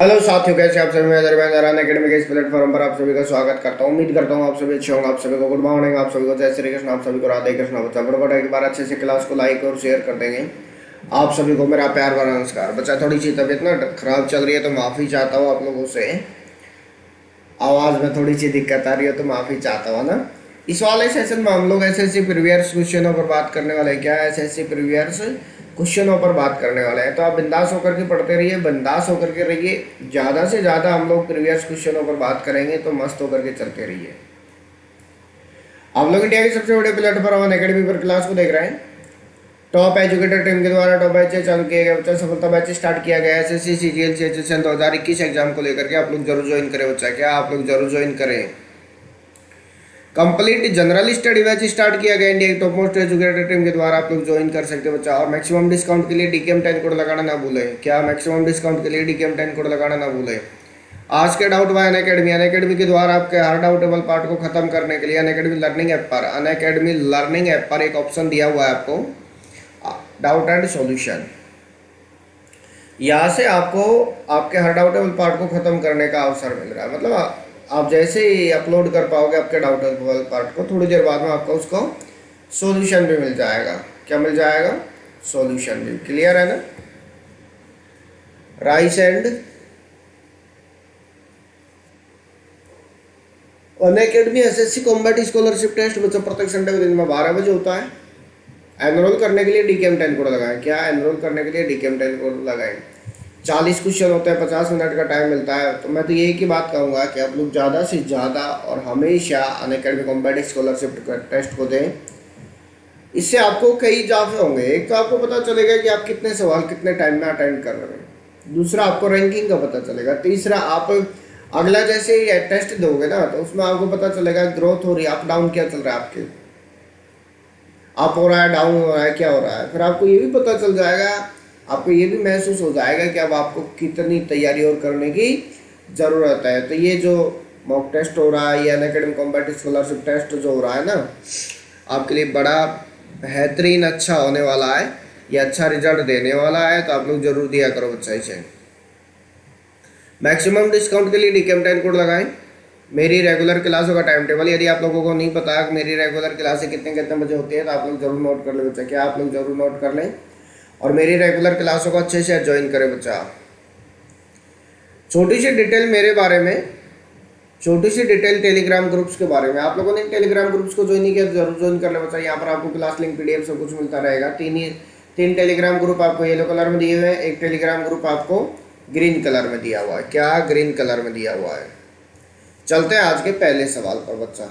Hello साथियों, कैसे आप सभी? मैं दरमियान अकेडमी के इस प्लेटफॉर्म पर आप सभी का स्वागत करता हूं। उम्मीद करता हूं आप सभी अच्छे होंगे। आप सभी को गुड मॉर्निंग, आप सभी को जय श्री कृष्ण, आप सभी को राधे कृष्ण। बच्चा फटाफट एक बार अच्छे से क्लास को लाइक और शेयर कर देंगे। आप सभी को मेरा प्यार भरा नमस्कार। बच्चा थोड़ी सी तबीयत ना खराब चल रही है, तो माफ़ी चाहता हूँ आप लोगों से। आवाज़ में थोड़ी सी दिक्कत आ रही है तो माफ़ी चाहता हूँ ना। इस वाले सेशन में हम लोग एसएससी प्रीवियस क्वेश्चनों पर बात करने वाले हैं। क्या है? एसएससी प्रीवियस क्वेश्चनों पर बात करने वाले हैं। तो आप बिंदास होकर के पढ़ते रहिए, बिंदास होकर के रहिए। ज़्यादा से ज़्यादा हम लोग प्रीवियस क्वेश्चनों पर बात करेंगे, तो मस्त होकर के चलते रहिए। आप लोग इंडिया के सबसे बड़े प्लेटफॉर्म अनअकैडमी पर क्लास को देख रहे हैं। टॉप एजुकेटर टीम के द्वारा टॉप बैच चालू किया गया बच्चा, सफलता बैच स्टार्ट किया गया है। एसएससी सीजीएल सेशन 2021 एग्जाम को लेकर के आप लोग जरूर ज्वाइन करें बच्चा। क्या आप लोग जरूर ज्वाइन करें? Complete general study batch start किया गया इंडिया की टॉप मोस्ट एजुकेटेड टीम के द्वारा। आप लोग ज्वाइन कर सकते हैं बच्चा। और मैक्सिमम डिस्काउंट के लिए DKM10 कोड लगाना ना भूलें। क्या? मैक्सिमम डिस्काउंट के लिए DKM10 कोड लगाना ना भूलें। आज के डाउट बाय अनअकैडमी के द्वारा आपके हर डाउटेबल पार्ट को खत्म करने के लिए अनअकैडमी लर्निंग ऐप पर एक ऑप्शन दिया हुआ है आपको, डाउट एंड सॉल्यूशन। यहाँ से आपको आपके हर डाउटेबल पार्ट को खत्म करने का अवसर मिल रहा है। मतलब आप जैसे ही अपलोड कर पाओगे आपके डाउटेबल पार्ट को, थोड़ी देर बाद में आपको उसको सॉल्यूशन भी मिल जाएगा। क्या मिल जाएगा? सॉल्यूशन भी। क्लियर है ना? Rice and Unacademy SSC combat scholarship test बच्चा प्रत्येक संडे को दिन में 12 बजे होता है। एनरोल करने के लिए DKM10 कोड लगाएं। क्या? एनरोल करने के लिए DKM10 कोड लगाएं। 40 क्वेश्चन होते हैं, 50 मिनट का टाइम मिलता है। तो मैं तो यही की बात कहूँगा कि आप लोग ज़्यादा से ज़्यादा और हमेशा अनअकैडमी कॉम्बैट स्कॉलरशिप टेस्ट को दें। इससे आपको कई इजाफे होंगे। एक तो आपको पता चलेगा कि आप कितने सवाल कितने टाइम में अटेंड कर रहे हैं। दूसरा, आपको रैंकिंग का पता चलेगा। तीसरा, आप अगला जैसे ही टेस्ट दोगे ना, तो उसमें आपको पता चलेगा ग्रोथ हो रही है, अप डाउन क्या चल रहा है आपके, अप हो रहा है, डाउन हो रहा है, क्या हो रहा है। फिर आपको ये भी पता चल जाएगा, आपको ये भी महसूस हो जाएगा कि अब आपको कितनी तैयारी और करने की ज़रूरत है। तो ये जो मॉक टेस्ट हो रहा है, ये अनअकैडमी कॉम्बैट स्कॉलरशिप टेस्ट जो हो रहा है ना, आपके लिए बड़ा बेहतरीन अच्छा होने वाला है। ये अच्छा रिजल्ट देने वाला है, तो आप लोग जरूर दिया करो बच्चा इसे। मैक्सिमम डिस्काउंट के लिए DKM10 कोड लगाएं। मेरी रेगुलर क्लासों का टाइम टेबल, यदि आप लोगों को नहीं पता कि मेरी रेगुलर क्लासें कितने कितने बजे होती है, तो आप लोग जरूर नोट कर लें बच्चा। क्या? आप लोग जरूर नोट कर लें और मेरी रेगुलर क्लासों को अच्छे से ज्वाइन करें बच्चा। छोटी सी डिटेल मेरे बारे में, छोटी सी डिटेल टेलीग्राम ग्रुप्स के बारे में। आप लोगों ने टेलीग्राम ग्रुप्स को ज्वाइन नहीं किया तो जरूर ज्वाइन कर लें बच्चा। यहाँ पर आपको क्लास लिंक PDF सब कुछ मिलता रहेगा। तीन टेलीग्राम ग्रुप आपको येलो कलर में दिए हुए हैं, एक टेलीग्राम ग्रुप आपको ग्रीन कलर में दिया हुआ है। क्या? ग्रीन कलर में दिया हुआ है। चलते हैं आज के पहले सवाल पर बच्चा।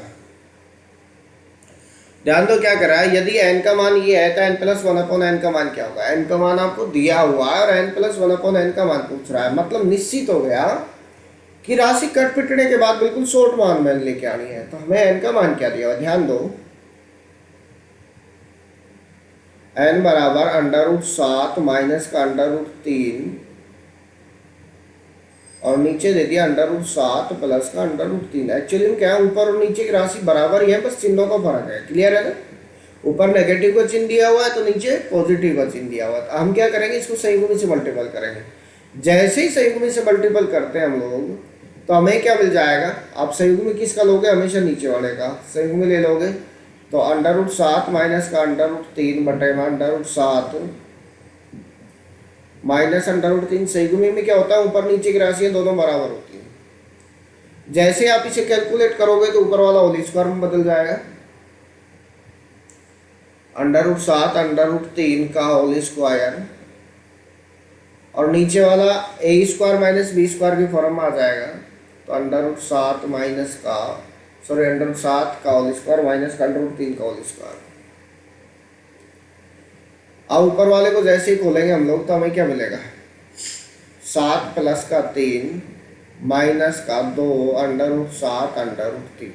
ध्यान दो क्या करा है। यदि n का मान ये है तो n+1/n का मान क्या होगा? n का मान आपको दिया हुआ है और n+1/n का मान पूछ रहा है। मतलब निश्चित हो गया कि राशि कट पिटने के बाद बिल्कुल शॉर्ट मान में लेके आनी है। तो हमें n का मान क्या दिया हुआ? ध्यान दो, n बराबर √7 माइनस का √3 और नीचे दे दिया √7 प्लस का √3। एक्चुअली में क्या है, ऊपर और नीचे की राशि बराबर ही है, बस चिन्हों का फर्क है। क्लियर है ना? ऊपर नेगेटिव का चिन्ह दिया हुआ है तो नीचे पॉजिटिव का चिन्ह दिया हुआ है। तो हम क्या करेंगे, इसको सही गुणी से मल्टीपल करेंगे। जैसे ही सही गुणी से मल्टीपल करते हैं हम लोग, तो हमें क्या मिल जाएगा? आप सही गुणी किसका लोगे? हमेशा नीचे वाले का सही गुणी ले लोगे। तो √7 माइनस का √3 बटे √7 माइनस √3। सही गुणी में क्या होता है, ऊपर नीचे की राशियां दोनों बराबर होती हैं। जैसे आप इसे कैलकुलेट करोगे तो ऊपर वाला होल स्क्वायर में बदल जाएगा। √7 √3 का होल स्क्वायर और नीचे वाला a² माइनस b² की फॉर्म में आ जाएगा। तो √7 माइनस का √7 का होल स्क्वायर माइनस का √3 का होल स्क्वायर। अब ऊपर वाले को जैसे ही खोलेंगे हम लोग, तो हमें क्या मिलेगा? 7 प्लस का 3 माइनस का 2 √7 √3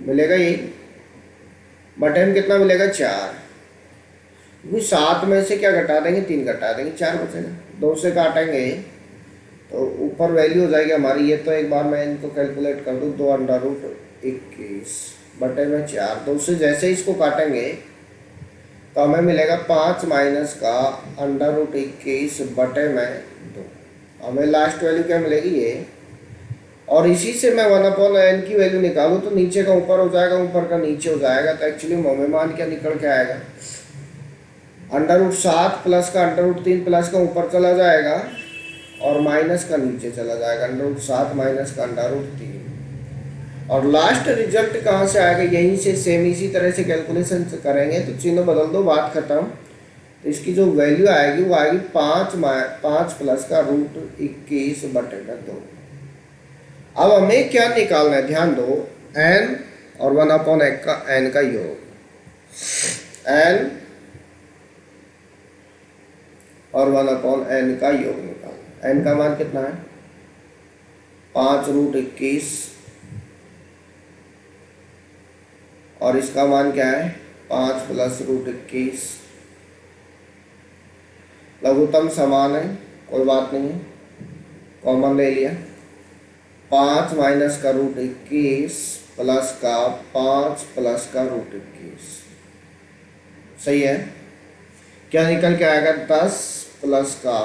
मिलेगा। यही बटे में कितना मिलेगा? 4। 7 में से क्या घटा देंगे? 3 घटा देंगे, 4 बचेगा। 2 से काटेंगे तो ऊपर वैल्यू हो जाएगी हमारी। ये तो एक बार मैं इनको कैलकुलेट कर दूँ, 2 √21 बटे में 4। 2 से जैसे ही इसको काटेंगे तो हमें मिलेगा 5 माइनस का √21 बटे में 2। हमें लास्ट वैल्यू क्या मिलेगी ये, और इसी से मैं 1/n की वैल्यू निकालूँ तो नीचे का ऊपर हो जाएगा, ऊपर का नीचे हो जाएगा, तो एक्चुअली मोमेमान क्या निकल के आएगा, √7 प्लस का √3 प्लस का ऊपर चला जाएगा और माइनस का नीचे चला जाएगा, √7 माइनस का √3, और लास्ट रिजल्ट कहाँ से आएगा, यहीं से सेम इसी तरह से कैलकुलेशन करेंगे तो चिन्ह बदल दो, बात खत्म। तो इसकी जो वैल्यू आएगी वो आएगी 5 प्लस का √21/2। अब हमें क्या निकालना है, ध्यान दो, n और 1/n का योग, n और 1/n का योग निकालना। n का मान कितना है, 5√21, और इसका मान क्या है 5 प्लस √21। लघुत्तम समान है, कोई बात नहीं है, कॉमन ले लिया, 5 माइनस का √21 प्लस का 5 प्लस का √21, सही है। क्या निकल के आएगा, 10 प्लस का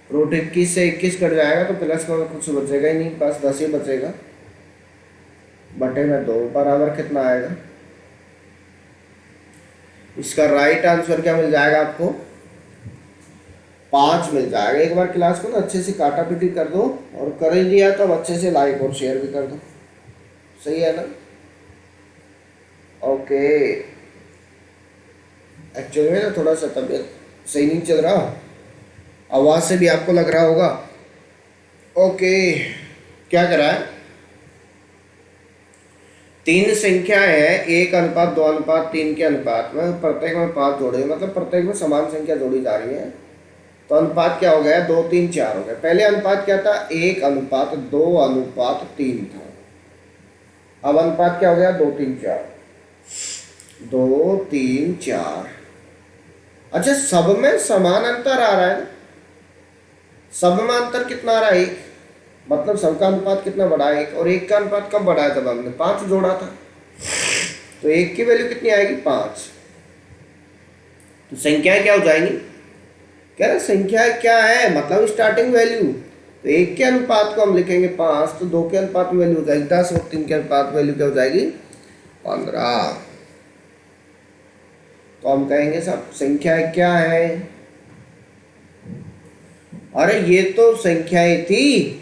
√21 से 21 कट जाएगा तो प्लस का कुछ बचेगा ही नहीं, बस 10 ही बचेगा, बटे में 2 बराबर कितना आएगा। इसका राइट आंसर क्या मिल जाएगा आपको, 5 मिल जाएगा। एक बार क्लास को ना अच्छे से काटा पीटी कर दो, और कर ही दिया तो अब अच्छे से लाइक और शेयर भी कर दो, सही है ना। ओके, एक्चुअली में ना थोड़ा सा तबीयत सही नहीं चल रहा, आवाज़ से भी आपको लग रहा होगा। ओके, क्या करा है, 3 संख्याएं हैं 1:2:3 के अनुपात में, प्रत्येक में 5 जोड़े, मतलब प्रत्येक में समान संख्या जोड़ी जा रही है, तो अनुपात क्या हो गया, 2, 3, 4 हो गया। पहले अनुपात क्या था, 1:2:3 था, अब अनुपात क्या हो गया, 2, 3, 4, 2, 3, 4। अच्छा, सब में समान अंतर आ रहा है ना, सब में अंतर कितना आ रहा है, 1, मतलब सबका अनुपात कितना बढ़ा है, 1, और 1 का अनुपात कब बढ़ा है, तब हमने 5 जोड़ा था, तो 1 की वैल्यू कितनी आएगी, 5। तो संख्याएं क्या हो जाएंगी, कह रहे संख्या क्या है, मतलब स्टार्टिंग वैल्यू, तो 1 के अनुपात को हम लिखेंगे 5, तो 2 के अनुपात में वैल्यू हो जाएगी 10, और 3 के अनुपात में वैल्यू क्या हो जाएगी, 15। तो हम कहेंगे सब संख्या क्या है, अरे ये तो संख्याएं थी,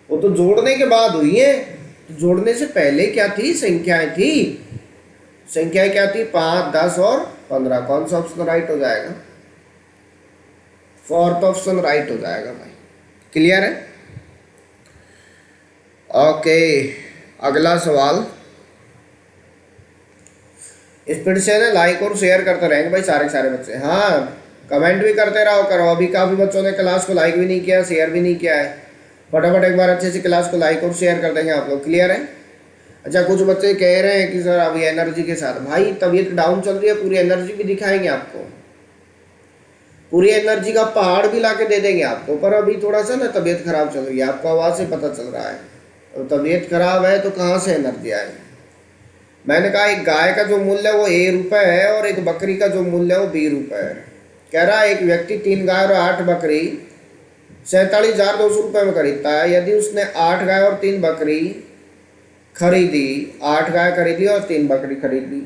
वो तो जोड़ने के बाद हुई है, तो जोड़ने से पहले क्या थी, संख्याएं थी। संख्याएं क्या थी, 5, 10 और 15। कौन सा ऑप्शन राइट हो जाएगा, 4th ऑप्शन राइट हो जाएगा भाई, क्लियर है। ओके, अगला सवाल, स्पीड से ना लाइक और शेयर करते रहेंगे भाई सारे बच्चे, हाँ कमेंट भी करते रहो करो। अभी काफ़ी बच्चों ने क्लास को लाइक भी नहीं किया, शेयर भी नहीं किया है, फटाफट एक बार अच्छे से क्लास को लाइक और शेयर कर देंगे आप लोग, क्लियर है। अच्छा, कुछ बच्चे कह रहे हैं कि सर अभी एनर्जी के साथ, भाई तबीयत डाउन चल रही है, पूरी एनर्जी भी दिखाएंगे आपको, पूरी एनर्जी का पहाड़ भी ला के दे देंगे आपको, पर अभी थोड़ा सा ना तबीयत खराब चल रही है, आपको आवाज़ से पता चल रहा है, तो तबीयत खराब है तो कहाँ से एनर्जी आएगी। मैंने कहा एक गाय का जो मूल्य है वो ₹1 है, और एक बकरी का जो मूल्य है वो ₹20 है। कह रहा है एक व्यक्ति 3 गाय और 8 बकरी 47,200 में खरीदता है। यदि उसने 8 गाय और 3 बकरी खरीदी, 8 गाय खरीदी और 3 बकरी खरीदी,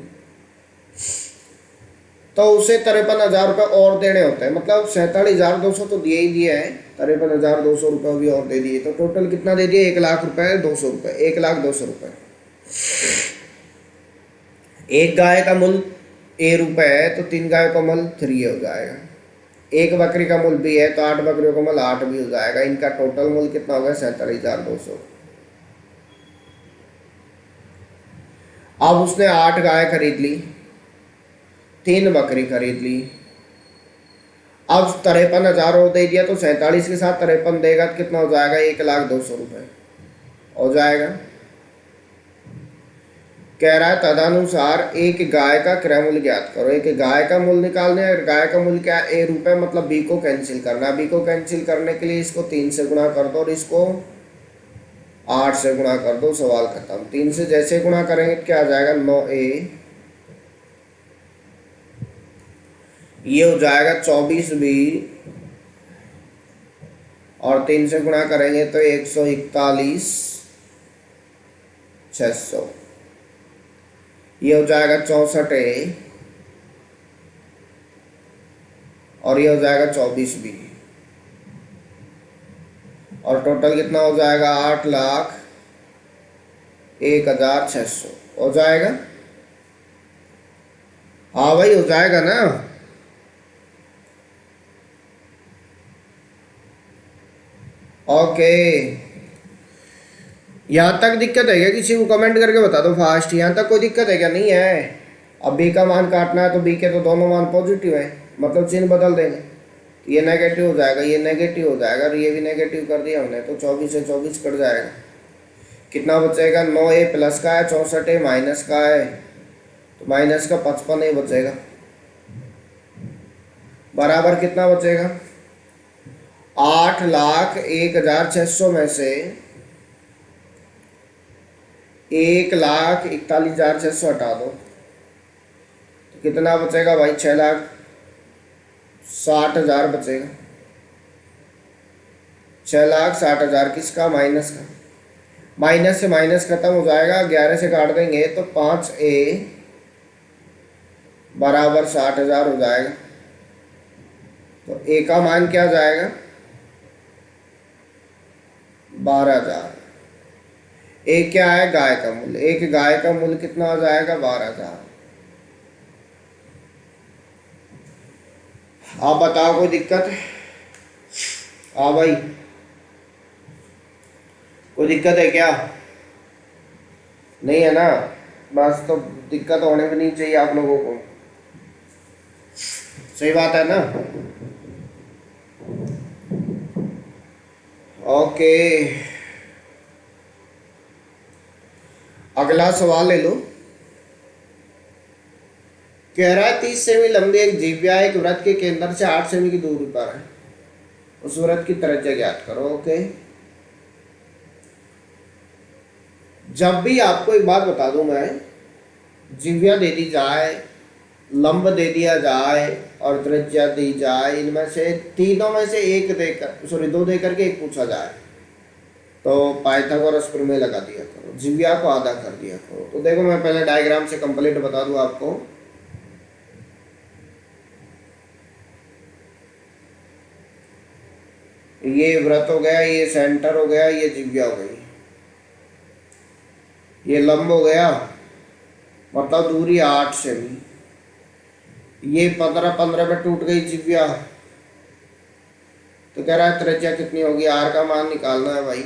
तो उसे 53,000 और देने होते हैं, मतलब 47,200 तो दिए ही दिए हैं, 53,200 भी और दे दिए, तो टोटल कितना दे दिए, 1,00,000 1,02,000। एक गाय का मूल्य ₹1 है तो 3 गाय का मूल्य 3 हो जाएगा, एक बकरी का मूल्य भी है तो 8 बकरियों का मूल्य 8 भी हो जाएगा। इनका टोटल मूल्य कितना होगा, 47,200। अब उसने 8 गाय खरीद ली, 3 बकरी खरीद ली, अब 53,000 और दे दिया, तो 47 के साथ 53 देगा तो कितना हो जाएगा, 1,02,000 हो जाएगा। कह रहा है तदनुसार एक गाय का क्रय मूल्य ज्ञात करो। एक गाय का मूल्य निकालना है, गाय का मूल्य क्या है, ₹1, मतलब बी को कैंसिल करना है। बी को कैंसिल करने के लिए इसको 3 से गुणा कर दो और इसको 8 से गुणा कर दो, सवाल खत्म। 3 से जैसे गुणा करेंगे क्या आ जाएगा, 9A, ये हो जाएगा 24B और 3 से गुणा करेंगे तो 141,600। ये हो जाएगा 64A और ये हो जाएगा 24B और टोटल कितना हो जाएगा 8,01,600 हो जाएगा। हाँ भाई हो जाएगा ना। ओके, यहाँ तक दिक्कत है क्या? किसी को कमेंट करके बता दो फास्ट। यहाँ तक कोई दिक्कत है क्या? नहीं है। अब बी का मान काटना है तो बी के तो दोनों मान पॉजिटिव है, मतलब चिन्ह बदल देंगे। ये नेगेटिव हो जाएगा, ये नेगेटिव हो जाएगा और ये भी नेगेटिव कर दिया हमने, तो 24 से 24 कट जाएगा। कितना बचेगा? 9A प्लस का है, 64A माइनस का है, तो माइनस का 55A बचेगा। बराबर कितना बचेगा? 8,01,600 में से 1,41,600 हटा दो तो कितना बचेगा भाई? 6,60,000 बचेगा। 6,60,000 किसका? माइनस का। माइनस से माइनस खत्म हो जाएगा, 11 से काट देंगे तो 5A बराबर 60,000 हो जाएगा। तो ए का मान क्या जाएगा? 12,000। एक क्या है? गाय का मूल्य। एक गाय का मूल्य कितना हो जाएगा? 12,000। आप बताओ कोई दिक्कत? हाँ भाई, कोई दिक्कत है क्या? नहीं है ना? बस, तो दिक्कत होने भी नहीं चाहिए आप लोगों को। सही बात है ना? ओके, अगला सवाल ले लो। कह रहा है 30 सेमी लंबी एक जीव्या एक वृत्त के केंद्र से 8 सेमी की दूरी पर है, उस वृत्त की त्रिज्या ज्ञात करो। ओके, जब भी आपको एक बात बता दूं मैं, जीव्या दे दी जाए, लंब दे दिया जाए और त्रिज्या दी जाए, इनमें से तीनों में से एक देकर, सॉरी 2 देकर के एक पूछा जाए तो पाइथागोरस प्रमेय लगा दिया करो, जीव्या को आधा कर दिया करो। तो देखो मैं पहले डायग्राम से कंप्लीट बता दूं आपको। ये वृत्त हो गया, ये सेंटर हो गया, ये जीव्या हो गई, ये लंब हो गया, मतलब दूरी 8 सेमी। ये 15 में टूट गई जीव्या, तो कह रहा है त्रिज्या कितनी होगी? आर का मान निकालना है भाई।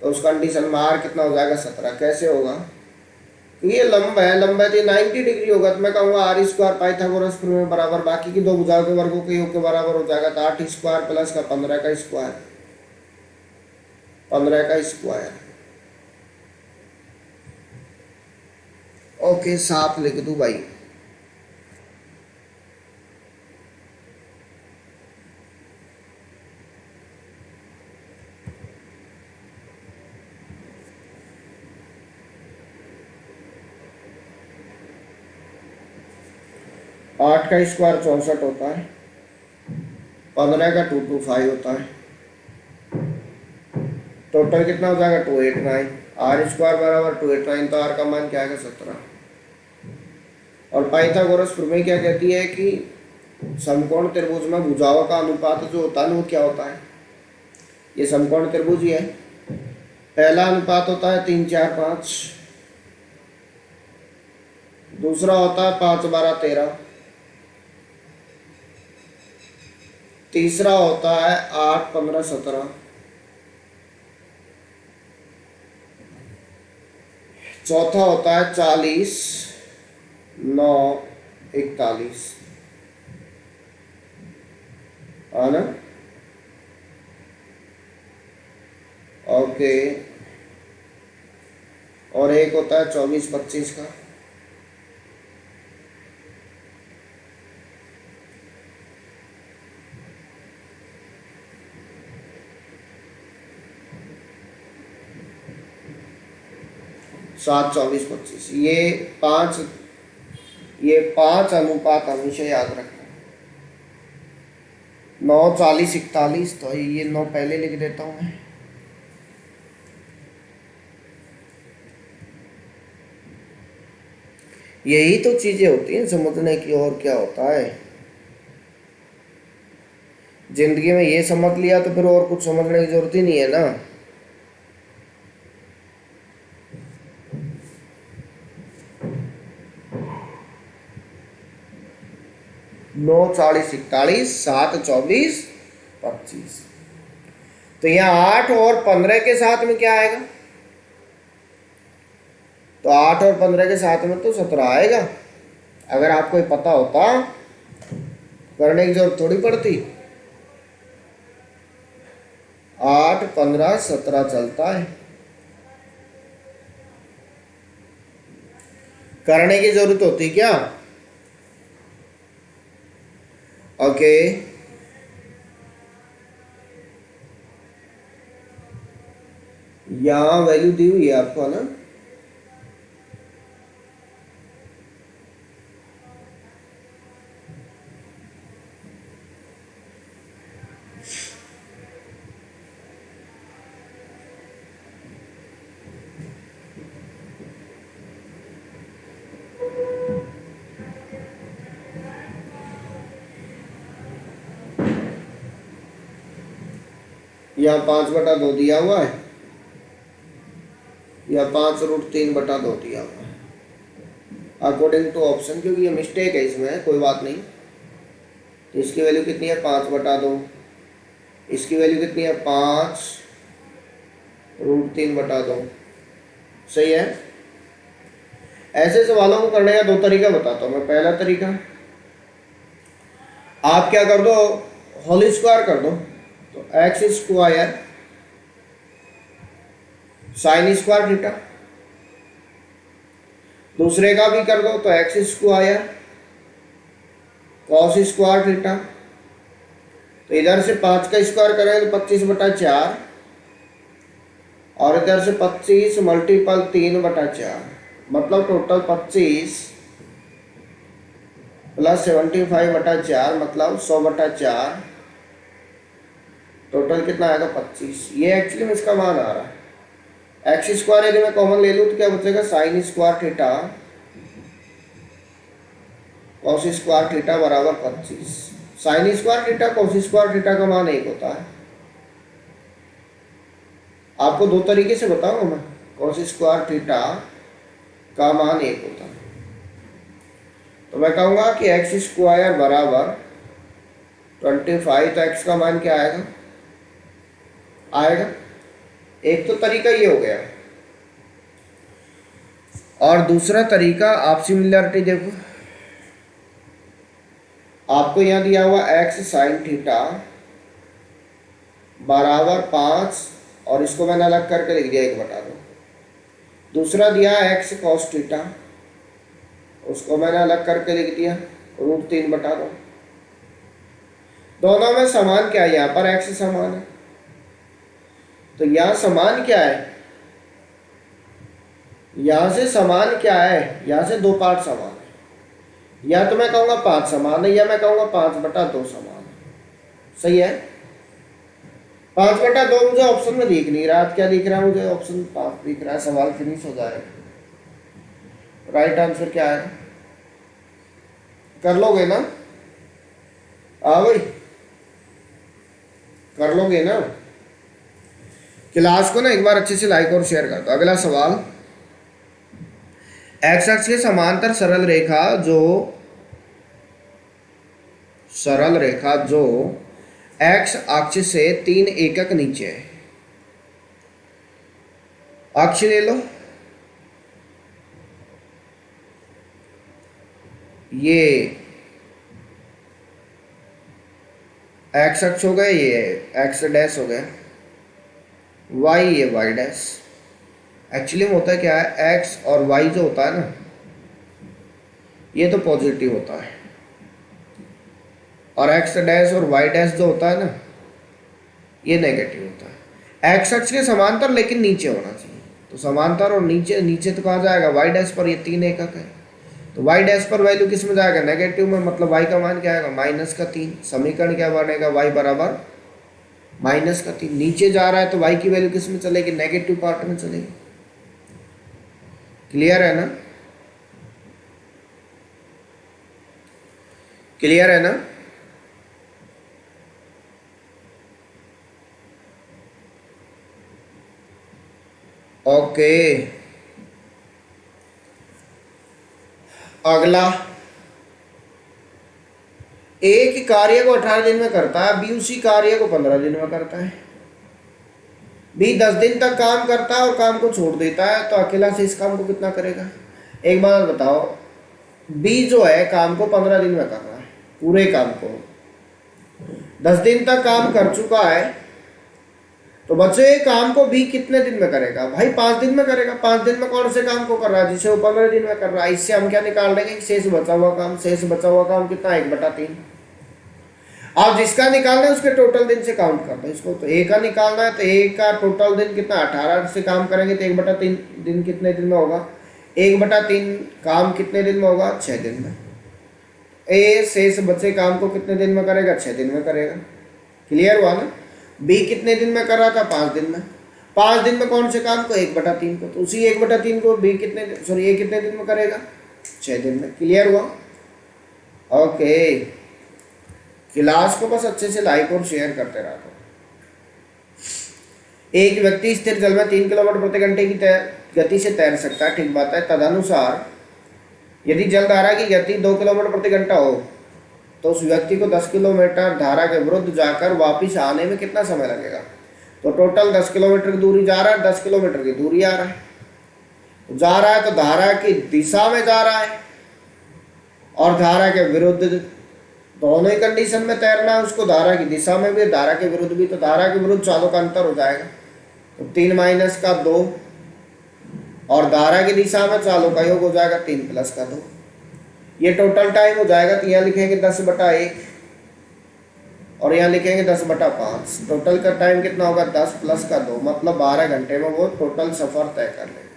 तो उस कंडीशन में आर कितना हो जाएगा? 17। कैसे होगा? क्योंकि ये लंब है, लंब है तो 90 डिग्री होगा, तो मैं कहूँगा आर स्क्वायर पाइथागोरस प्रमेय बराबर बाकी की 2 भुजाओं के वर्गों के योग के बराबर हो जाएगा। तो 8 स्क्वायर प्लस का 15 का स्क्वायर, 15 का स्क्वायर। ओके, 7 लिख दूं भाई। आठ का स्क्वायर 64 होता है, 15 का 225 होता है, टोटल कितना हो जाएगा? 289। आर स्क्वायर बराबर 289, तो आर का मान क्या आएगा? 17। और पाइथागोरस प्रमेय क्या कहती है कि समकोण त्रिभुज में भुजाओं का अनुपात जो होता है वो क्या होता है? ये समकोण त्रिभुज ही है। पहला अनुपात होता है 3, 4, 5, दूसरा होता है 5, 12, 13, तीसरा होता है 8, 15, 17, चौथा होता है 40, 9, 41, है ना? ओके, और एक होता है 24, 25 का। सात, 24, 25, ये पांच अनुपात हमेशा याद रखना। 9 40 41, तो ये 9 पहले लिख देता हूँ मैं। यही तो चीजें होती हैं समझने की, और क्या होता है जिंदगी में। ये समझ लिया तो फिर और कुछ समझने की जरूरत ही नहीं है ना। 9 40 41, 7 24 25। तो यहाँ 8 और 15 के साथ में क्या आएगा? तो 8 और 15 के साथ में तो 17 आएगा। अगर आपको ये पता होता करने की जरूरत थोड़ी पड़ती। 8 15 17 चलता है, करने की जरूरत होती क्या? ओके, यहाँ वैल्यू दी हुई है आपको ना। यहाँ 5/2 दिया हुआ है, या 5√3/2 दिया हुआ है अकॉर्डिंग टू ऑप्शन, क्योंकि ये मिस्टेक है इसमें, कोई बात नहीं। तो इसकी वैल्यू कितनी है? 5/2। इसकी वैल्यू कितनी है? 5√3/2। सही है। ऐसे सवालों को करने का दो तरीका बताता हूँ मैं। पहला तरीका, आप क्या कर दो, होल स्क्वायर कर दो, तो x square sine square theta. दूसरे का भी कर दो, तो x square cos square theta. तो इधर से 5 का स्क्वायर करें तो 25/4, और इधर से 25 मल्टीपल 3/4, मतलब टोटल 25 प्लस 75/4, मतलब 100/4। टोटल कितना आएगा? 25। ये एक्चुअली में इसका मान आ रहा है। एक्स स्क्वायर यदि मैं कॉमन ले लूँ तो क्या बचेगा? Sine square theta cos square theta बराबर 25। Sine square theta cos square theta का मान एक होता है। आपको दो तरीके से बताऊंगा मैं। कॉस स्क्वायर थीटा का मान एक होता है, तो मैं कहूँगा कि एक्स स्क्वायर बराबर 25। तो एक्स का मान क्या आएगा? एक तो तरीका ये हो गया, और दूसरा तरीका आप सिमिलरिटी देखो। आपको यहाँ दिया हुआ एक्स साइन थीटा बराबर 5, और इसको मैंने अलग करके लिख दिया 1/2। दूसरा दिया एक्स कॉस थीटा, उसको मैंने अलग करके लिख दिया √3/2। दोनों में समान क्या है? यहाँ पर एक्स समान है, तो यहाँ समान क्या है? यहाँ से समान क्या है? यहाँ से दो पार्ट समान है। या तो मैं कहूँगा 5 समान है, या मैं कहूँगा 5/2 समान है। सही है। 5/2 मुझे ऑप्शन में दिख नहीं रहा। क्या दिख रहा है मुझे? ऑप्शन 5 दिख रहा है। सवाल फिनिश हो जाएगा। राइट आंसर क्या है? कर लोगे ना? भाई कर लोगे ना? क्लास को ना एक बार अच्छे से लाइक और शेयर कर दो। अगला सवाल, एक्स अक्ष के समांतर सरल रेखा जो एक्स अक्ष से 3 एकक नीचे है। अक्ष ले लो, ये एक्स अक्ष हो गया, ये एक्स डैश हो गया, वाई ये वाई डैश। एक्चुअली में होता क्या है, एक्स और वाई जो होता है ना, ये तो पॉजिटिव होता है, और एक्स डैश और वाई डैश जो होता है ना, ये नेगेटिव होता है। एक्स अक्ष के समांतर लेकिन नीचे होना चाहिए। तो समांतर और नीचे, नीचे तो कहाँ जाएगा? वाई डैश पर। ये 3 एकक है, तो y डैश पर वैल्यू किस में जाएगा, नेगेटिव में, मतलब y का मान क्या आएगा, -3। समीकरण क्या बनेगा, y बराबर -3। नीचे जा रहा है तो y की वैल्यू किस में चलेगी, नेगेटिव पार्ट में चलेगी। क्लियर है ना, क्लियर है ना। ओके, अगला, एक कार्य को 18 दिन में करता है, बी उसी कार्य को 15 दिन में करता है। बी 10 दिन तक काम करता है और काम को छोड़ देता है, तो अकेला से इस काम को कितना करेगा। एक बात बताओ, बी जो है काम को 15 दिन में कर रहा है, पूरे काम को 10 दिन तक काम कर चुका है, तो बचे काम को बी कितने दिन में करेगा, भाई 5 दिन में करेगा। 5 दिन में कौन से काम को कर रहा है, जिसे वो 15 दिन में कर रहा है। इससे हम क्या निकाल देंगे, शेष बचा हुआ काम। शेष बचा हुआ काम कितना, 1/3। अब जिसका निकालना है उसके टोटल दिन से काउंट करते हैं इसको। तो ए का निकालना है, तो ए का टोटल दिन कितना, 18 से काम करेंगे तो 1/3 दिन कितने दिन में होगा, 1/3 काम कितने दिन में होगा, 6 दिन में। ए शेष बचे काम को कितने दिन में करेगा, 6 दिन में करेगा। क्लियर हुआ ना। बी कितने दिन में कर रहा था, 5 दिन में। 5 दिन में कौन से काम को, 1/3 को। तो उसी 1/3 को बी कितने, सॉरी ए कितने दिन में करेगा, 6 दिन में। क्लियर हुआ। ओके, क्लास को बस अच्छे से लाइक और शेयर करते रहो। एक व्यक्ति स्थिर जल में 3 किलोमीटर प्रति घंटे की गति से तैर सकता है, ठीक बात है। तदनुसार यदि जल धारा की गति 2 किलोमीटर प्रति घंटा हो, तो उस व्यक्ति को 10 किलोमीटर धारा के विरुद्ध जाकर वापिस आने में कितना समय लगेगा। तो टोटल 10 किलोमीटर की दूरी जा रहा है, 10 किलोमीटर की दूरी आ रहा है, तो जा रहा है तो धारा की दिशा में जा रहा है और धारा के विरुद्ध, दोनों ही कंडीशन में तैरना है उसको, धारा की दिशा में भी, धारा के विरुद्ध भी। तो धारा के विरुद्ध चालों का अंतर हो जाएगा, तो 3 - का 2, और धारा की दिशा में चालों का योग हो जाएगा 3 + का 2। ये टोटल टाइम हो जाएगा। तो यहाँ लिखेंगे 10/1 और यहाँ लिखेंगे 10/5। टोटल का टाइम कितना होगा, 10 + का 2, मतलब 12 घंटे में वो टोटल सफर तय कर लेगा।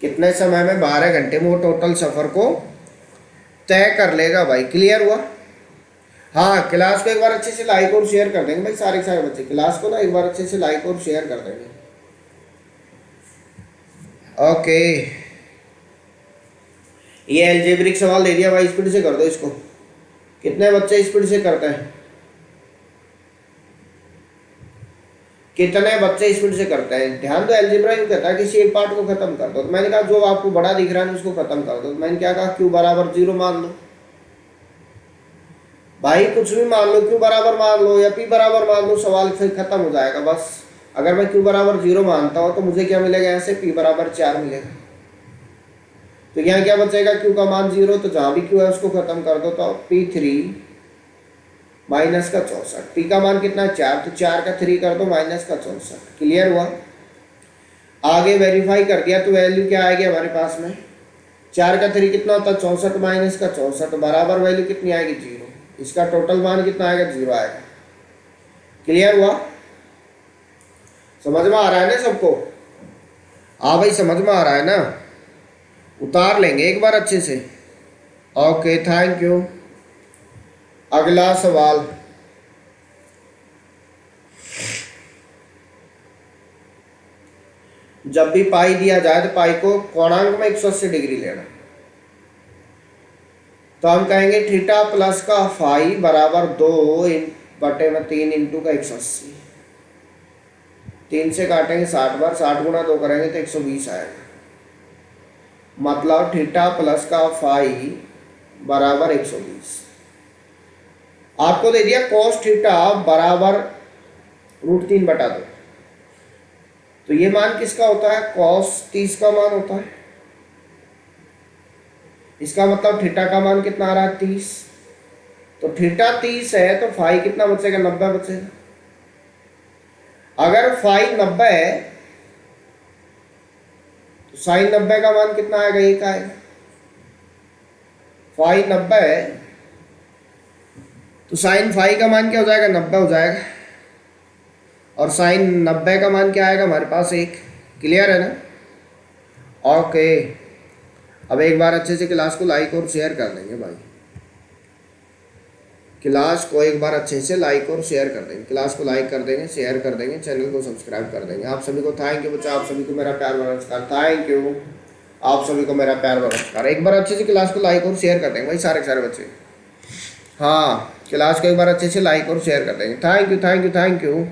कितने समय में, 12 घंटे में वो टोटल सफर को तय कर लेगा भाई। क्लियर हुआ। हाँ, क्लास को एक बार अच्छे से लाइक और शेयर कर देंगे भाई, सारे बच्चे क्लास को ना एक बार अच्छे से लाइक और शेयर कर देंगे। ओके, ये अलजेब्रिक सवाल दे दिया भाई, स्पीड से कर दो इसको। कितने बच्चे स्पीड से करते हैं, कितने बच्चे स्पीड से करते हैं। ध्यान दो, अलजेब्रा यूँ कहता है किसी एक पार्ट को खत्म कर दो। तो मैंने कहा जो आपको बड़ा दिख रहा है उसको खत्म कर दो। तो मैंने क्या कहा, q = 0 मान लो भाई, कुछ भी मान लो, q बराबर मान लो या p बराबर मान लो, सवाल फिर खत्म हो जाएगा बस। अगर मैं q = 0 मानता हूँ तो मुझे क्या मिलेगा, यहाँ से p = 4 मिलेगा। तो यहाँ क्या बचेगा, q का मान 0, तो जहाँ भी q है उसको खत्म कर दो। तो p3 - का 64, p का मान कितना है, 4, तो 4 का 3 कर दो, - का 64। क्लियर हुआ। आगे वेरीफाई कर दिया तो वैल्यू क्या आएगी हमारे पास में, 4 का 3 कितना होता है, 64 - का 64, बराबर वैल्यू कितनी आएगी, 0। इसका टोटल मान कितना आएगा, 0 आएगा। क्लियर हुआ, समझ में आ रहा है ना सबको। हाँ भाई, समझ में आ रहा है ना। उतार लेंगे एक बार अच्छे से। Okay, thank you. अगला सवाल, जब भी पाई दिया जाए तो पाई को कोणांक में 180 डिग्री लेना। तो हम कहेंगे थीटा प्लस का फाई बराबर 2/3 इंटू का 180। 3 से काटेंगे 60 बार, 60 × 2 करेंगे तो 120 आएगा। मतलब थीटा प्लस का फाई बराबर 120। आपको दे दिया cos थीटा बराबर √3/2। तो ये मान किसका होता है, cos 30 का मान होता है। इसका मतलब थीटा का मान कितना आ रहा है, 30। तो थीटा 30 है तो फाई कितना बचेगा, 90 बचेगा। अगर फाई 90 है तो साइन 90 का मान कितना आएगा, 1 आएगा। फाई 90 है तो साइन फाई का मान क्या हो जाएगा, 90 हो जाएगा। और साइन 90 का मान क्या आएगा हमारे पास, 1। क्लियर है ना। ओके, अब एक बार अच्छे से क्लास को लाइक और शेयर कर देंगे भाई, क्लास को एक बार अच्छे से लाइक और शेयर कर देंगे, क्लास को लाइक कर देंगे, शेयर कर देंगे, चैनल को सब्सक्राइब कर देंगे। आप सभी को थैंक यू बच्चा, आप सभी को मेरा प्यार भरा नमस्कार, थैंक यू, आप सभी को मेरा प्यार भरा नमस्कार। एक बार अच्छे से क्लास को लाइक और शेयर कर देंगे भाई सारे सारे बच्चे। हाँ, क्लास को एक बार अच्छे से लाइक और शेयर कर देंगे। Thank you thank you thank you.